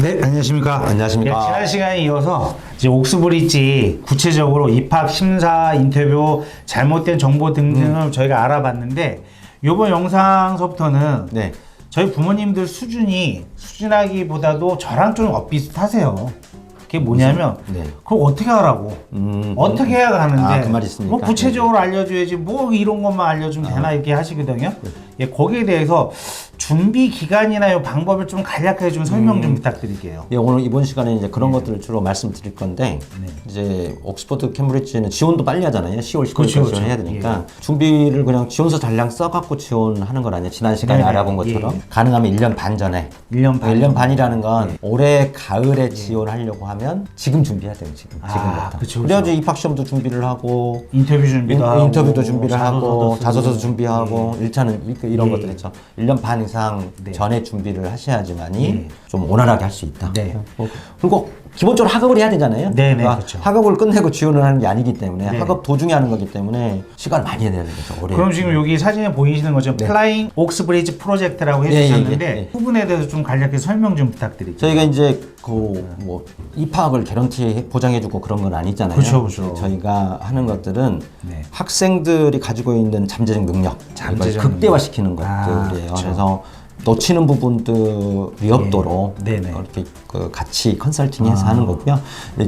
네, 안녕하십니까. 안녕하십니까. 지난 시간에 이어서 이제 옥스브리지 구체적으로 입학 심사 인터뷰 잘못된 정보 등등을 저희가 알아봤는데 이번 영상서부터는 네. 저희 부모님들 수준하기보다도 저랑 좀 엇비슷하세요. 그게 뭐냐면 네. 그걸 어떻게 하라고 어떻게 해야 가는데 그 말이 있습니까? 뭐 구체적으로 알려줘야지 뭐 이런 것만 알려주면 되나 이렇게 하시거든요. 예, 거기에 대해서 준비 기간이나 이 방법을 좀 간략하게 좀 설명 좀 부탁드릴게요. 예, 오늘 이번 시간에 이제 그런 것들을 주로 말씀드릴 건데 이제 옥스퍼드 캠브리지는 지원도 빨리 하잖아요. 10월 10월까지 해야 되니까 준비를 그냥 지원서 잔량 써갖고 지원하는 건 아니에요. 지난 시간에 알아본 것처럼 가능하면 1년 반 전에 1년 반이라는 건 올해 가을에 지원하려고 하면 지금 준비해야 돼요. 지금부터. 그쵸. 그래야지 입학 시험도 준비를 하고 인터뷰 준비도 하고 인터뷰도 준비를 하고 자소서도 쓰고. 준비하고 1차는 이런 것들 있죠. 1년 반 이상 전에 준비를 하셔야지만이 좀 원활하게 할 수 있다. 네. 그리고 기본적으로 학업을 해야 되잖아요. 네네, 그러니까 그렇죠. 학업을 끝내고 지원을 하는 게 아니기 때문에 학업 도중에 하는 거기 때문에 시간을 많이 해야 되는 거죠. 올해. 그럼 지금 여기 사진에 보이시는 것처럼 플라잉 옥스브리지 프로젝트라고 해주셨는데 그 부분에 대해서 좀 간략하게 설명 좀 부탁드릴게요. 저희가 이제 그 뭐 입학을 개런티 보장해주고 그런 건 아니잖아요. 그렇죠. 저희가 하는 것들은 학생들이 가지고 있는 잠재적 능력, 이걸 극대화시키는 것들이에요. 그래서 놓치는 부분들이 없도록 이렇게 같이 컨설팅해서 하는 거고요.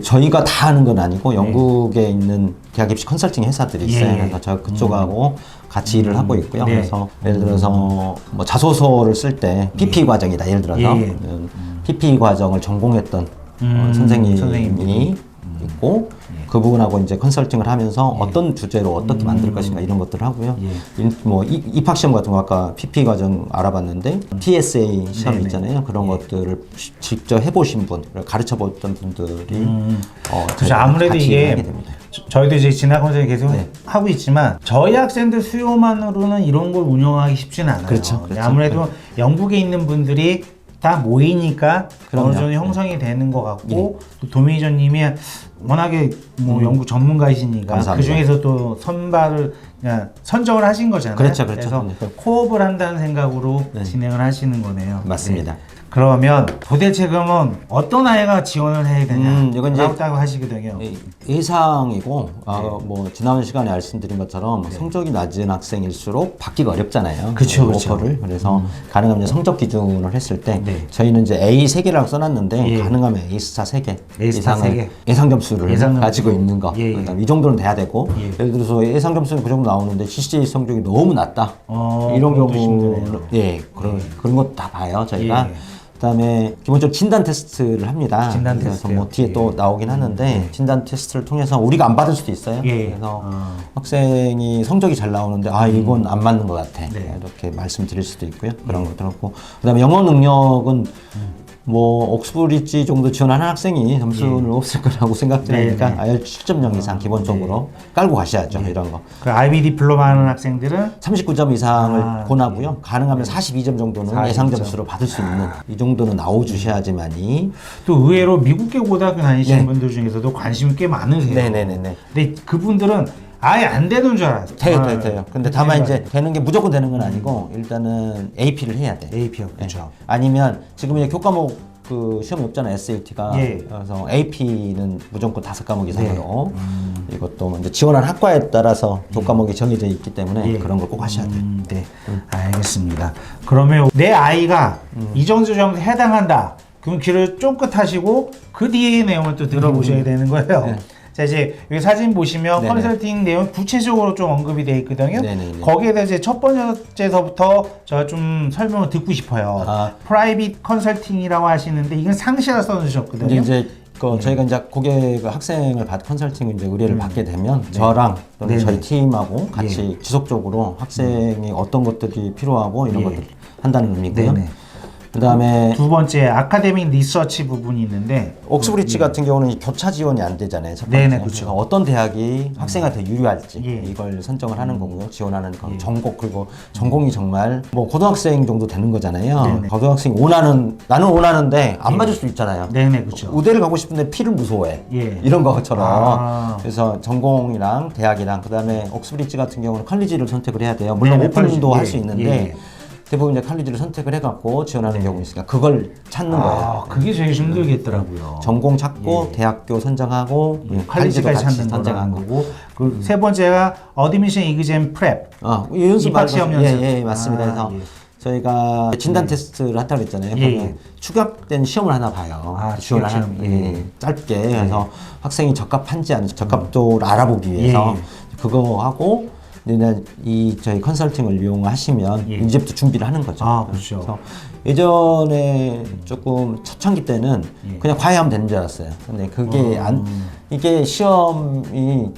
저희가 다 하는 건 아니고 영국에 있는 대학 입시 컨설팅 회사들이 있어요. 그래서 저 그쪽하고 같이 일을 하고 있고요. 그래서 예를 들어서 뭐 자소서를 쓸 때 PP 과정이다. 예를 들어서 PP 과정을 전공했던 선생님이 있고 그 부분하고 이제 컨설팅을 하면서 어떤 주제로 어떻게 만들 것인가 이런 것들을 하고요. 뭐 입학 시험 같은 거 아까 PP 과정 알아봤는데 TSA 시험 있잖아요. 그런 것들을 직접 해보신 분, 가르쳐 보던 분들이 그렇죠. 아무래도 이게 하게 됩니다. 저희도 이제 진학 컨설팅 계속 하고 있지만 저희 학생들 수요만으로는 이런 걸 운영하기 쉽지는 않아요. 그렇죠. 아무래도 영국에 있는 분들이 다 모이니까 그럼요. 어느 정도 형성이 되는 것 같고 또 도매니저님이 워낙에 뭐 연구 전문가이시니까 감사합니다. 그 중에서 또 선발을 그냥 선정을 하신 거잖아요. 그렇죠. 그래서 코업을 한다는 생각으로 진행을 하시는 거네요. 맞습니다. 그러면 도대체 그러면 어떤 아이가 지원을 해야 되냐? 이건 이제 라고 하시거든요. 예상이고 뭐 지난 시간에 말씀드린 것처럼 성적이 낮은 학생일수록 받기가 어렵잖아요. 그쵸. 오퍼를. 그래서 가능하면 이제 성적 기준을 했을 때 저희는 이제 A 3개라고 써놨는데 가능하면 A 스타 3개 이상을 예상 점수를 가지고 있는 거. 그다음에 이 정도는 돼야 되고 예를 들어서 예상 점수는 그 정도 나오는데 CCJ 성적이 너무 낮다. 이런 경우는 그런 것 다 봐요. 저희가. 그다음에 기본적으로 진단 테스트를 합니다. 그래서 뭐 뒤에 또 나오긴 하는데 진단 테스트를 통해서 우리가 안 받을 수도 있어요. 그래서 학생이 성적이 잘 나오는데 이건 안 맞는 것 같아. 이렇게 말씀드릴 수도 있고요. 그런 것도 그렇고 그다음에 영어 능력은 뭐 옥스브리지 정도 지원하는 학생이 점수는 없을 거라고 생각되니까 IELTS 7.0 이상 기본적으로 깔고 가셔야죠. 이런 거. 그 IB 디플로마 하는 학생들은 39점 이상을 권하고요. 가능하면 42점 정도는 예상 점수로 받을 수 있는 이 정도는 나와주셔야지만이 또 의외로 미국계 고등학교 다니시는 분들 중에서도 관심이 꽤 많으세요. 근데 그분들은 아예 안 되는 줄 알았어요. 돼요. 근데 다만 이제 되는 게 무조건 되는 건 아니고 일단은 AP를 해야 돼. AP요, 그렇죠. 아니면 지금 이제 교과목 그 시험이 없잖아요. SAT가. 그래서 AP는 무조건 5과목 이상으로 이것도 이제 지원한 학과에 따라서 교과목이 정해져 있기 때문에 그런 걸 꼭 하셔야 돼요. 알겠습니다. 그러면 내 아이가 이 정도 점수 해당한다. 그럼 귀를 쫑긋 하시고 그 뒤에 내용을 또 들어보셔야 되는 거예요. 자, 이제 여기 사진 보시면 컨설팅 내용 구체적으로 좀 언급이 되어 있거든요. 거기에 대해서 이제 첫 번째서부터 제가 좀 설명을 듣고 싶어요. 프라이빗 컨설팅이라고 하시는데 이건 상시라 써주셨거든요. 이제 저희가 이제 고객 학생을 컨설팅을 이제 의뢰를 받게 되면 저랑 또는 저희 팀하고 같이 지속적으로 학생이 어떤 것들이 필요하고 이런 것들을 한다는 의미고요. 그다음에 두 번째 아카데믹 리서치 부분이 있는데 옥스브리지 같은 경우는 교차 지원이 안 되잖아요. 첫 번째. 그렇죠. 어떤 대학이 학생한테 유리할지 이걸 선정을 하는 거고요. 지원하는 거. 전공 그리고 전공이 정말 뭐 고등학생 정도 되는 거잖아요. 고등학생이 나는 원하는데 안 맞을 수 있잖아요. 그렇죠. 의대를 가고 싶은데 피를 무서워해. 이런 것처럼. 그래서 전공이랑 대학이랑 그다음에 옥스브리지 같은 경우는 컬리지를 선택을 해야 돼요. 물론 오픈도 할 수 있는데 대부분 이제 칼리지를 선택을 해갖고 지원하는 경우가 있으니까 그걸 찾는 거예요. 그게 제일 힘들겠더라고요. 전공 찾고 대학교 선정하고 칼리지까지 찾는 거라는 거고. 그 세 번째가 어드미션 이그잼 프랩. 이 연습 입학 시험 연습. 예, 맞습니다. 그래서 저희가 진단 테스트를 한다고 그랬잖아요. 추격된 시험을 하나 봐요. 지원을 하는 짧게. 그래서 학생이 적합한지 안 적합도를 알아보기 위해서 그거 하고 이 저희 컨설팅을 이용하시면 이제부터 준비를 하는 거죠. 그렇죠. 그래서 예전에 조금 초창기 때는 그냥 과외하면 되는 줄 알았어요. 근데 그게 이게 시험이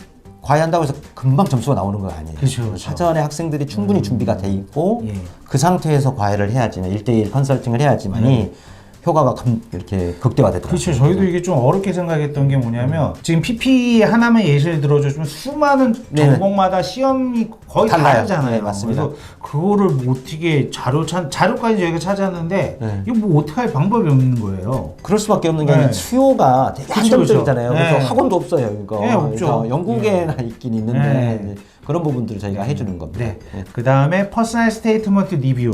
과외한다고 해서 금방 점수가 나오는 거 아니에요. 그렇죠. 사전에 학생들이 충분히 준비가 돼 있고 그 상태에서 과외를 해야지만 1대1 컨설팅을 해야지만이 효과가 이렇게 극대화되더라고요. 그렇죠. 저희도 이게 좀 어렵게 생각했던 게 뭐냐면 지금 PP 하나만 예시를 들어주시면 수많은 전공마다 시험이 거의 다르잖아요. 네, 맞습니다. 그래서 그거를 뭐 어떻게 자료까지 저희가 찾았는데 이거 뭐 어떻게 할 방법이 없는 거예요. 그럴 수밖에 없는 게 수요가 되게 한정적이잖아요. 그래서 학원도 없어요. 이거. 없죠. 영국에나 있긴 있는데 그런 부분들을 저희가 해주는 겁니다. 그 다음에 퍼스널 스테이트먼트 리뷰.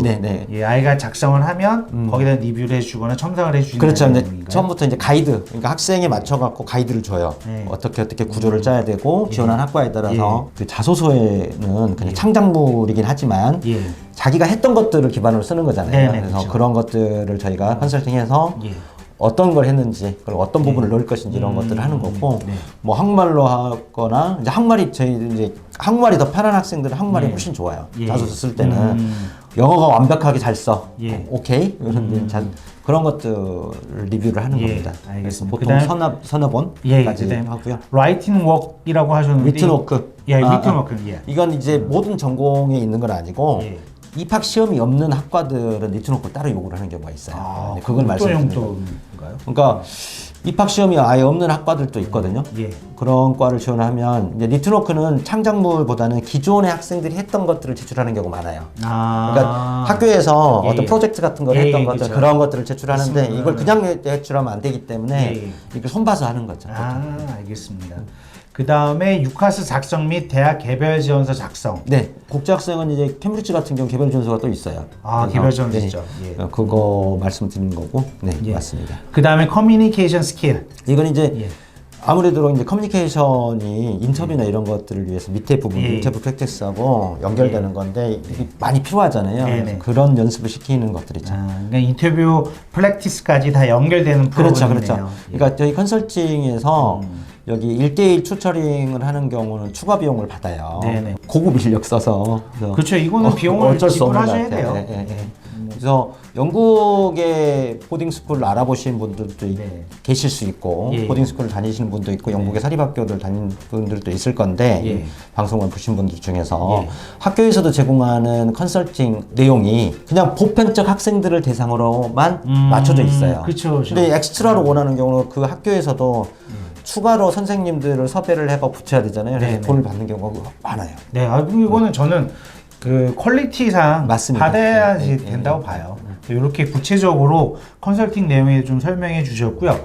아이가 작성을 하면 거기다 리뷰를 해주거나 첨삭을 해주시는 그렇죠. 이제 처음부터 이제 가이드, 그러니까 학생에 맞춰갖고 가이드를 줘요. 어떻게 구조를 짜야 되고 지원한 학과에 따라서 그 자소서에는 그냥 창작물이긴 하지만 자기가 했던 것들을 기반으로 쓰는 거잖아요. 그래서 그렇죠. 그런 것들을 저희가 컨설팅해서 어떤 걸 했는지, 그리고 어떤 부분을 넣을 것인지 이런 것들을 하는 거고, 뭐 한국말로 하거나 이제 한국말이 이제 한국말이 더 편한 학생들은 한국말이 훨씬 좋아요. 자소서 쓸 때는 영어가 완벽하게 잘 써, 오케이 그런 것들을 리뷰를 하는 겁니다. 알겠습니다. 보통 서너 번까지 하고요. 라이팅 워크이라고 하셨는데 리튼 워크. 리튼 워크. 이건 이제 모든 전공에 있는 건 아니고. 입학 시험이 없는 학과들은 리트노크 따로 요구를 하는 경우가 있어요. 그걸 말씀드리는 거예요. 그러니까 입학 시험이 아예 없는 학과들도 있거든요. 그런 과를 지원하면 이제 리트노크는 창작물보다는 기존의 학생들이 했던 것들을 제출하는 경우가 많아요. 그러니까 학교에서 어떤 프로젝트 같은 걸 했던 것들 그렇죠. 그런 것들을 제출하는데 이걸 그냥 제출하면 안 되기 때문에 이걸 손봐서 하는 거죠. 알겠습니다. 그 다음에 유카스 작성 및 대학 개별 지원서 작성. 국제학생은 이제 캠브리지 같은 경우 개별 지원서가 또 있어요. 개별 지원서 있죠. 그거 말씀드리는 거고, 맞습니다. 그 다음에 커뮤니케이션 스킬. 이건 이제 아무래도 이제 커뮤니케이션이 인터뷰나 이런 것들을 위해서 밑에 부분, 인터뷰 프랙티스하고 연결되는 건데 이게 많이 필요하잖아요. 그런 연습을 시키는 것들이죠. 그러니까 인터뷰 프랙티스까지 다 연결되는 프로그램이네요. 그렇죠. 그러니까 저희 컨설팅에서 여기 1대1 튜터링을 하는 경우는 추가 비용을 받아요. 고급 인력 써서. 그렇죠. 이거는 비용을 지불하셔야 돼요. 그래서 영국의 보딩스쿨을 알아보시는 분들도 계실 수 있고 보딩스쿨을 다니시는 분도 있고 영국의 사립학교를 다니는 분들도 있을 건데 방송을 보신 분들 중에서 학교에서도 제공하는 컨설팅 내용이 그냥 보편적 학생들을 대상으로만 맞춰져 있어요. 그렇죠. 근데 엑스트라로 원하는 경우는 그 학교에서도 추가로 선생님들을 섭외를 해서 붙여야 되잖아요. 그래서 돈을 받는 경우가 많아요. 이거는 저는 그 퀄리티상 맞습니다. 받아야지 된다고 봐요. 이렇게 구체적으로 컨설팅 내용에 좀 설명해 주셨고요.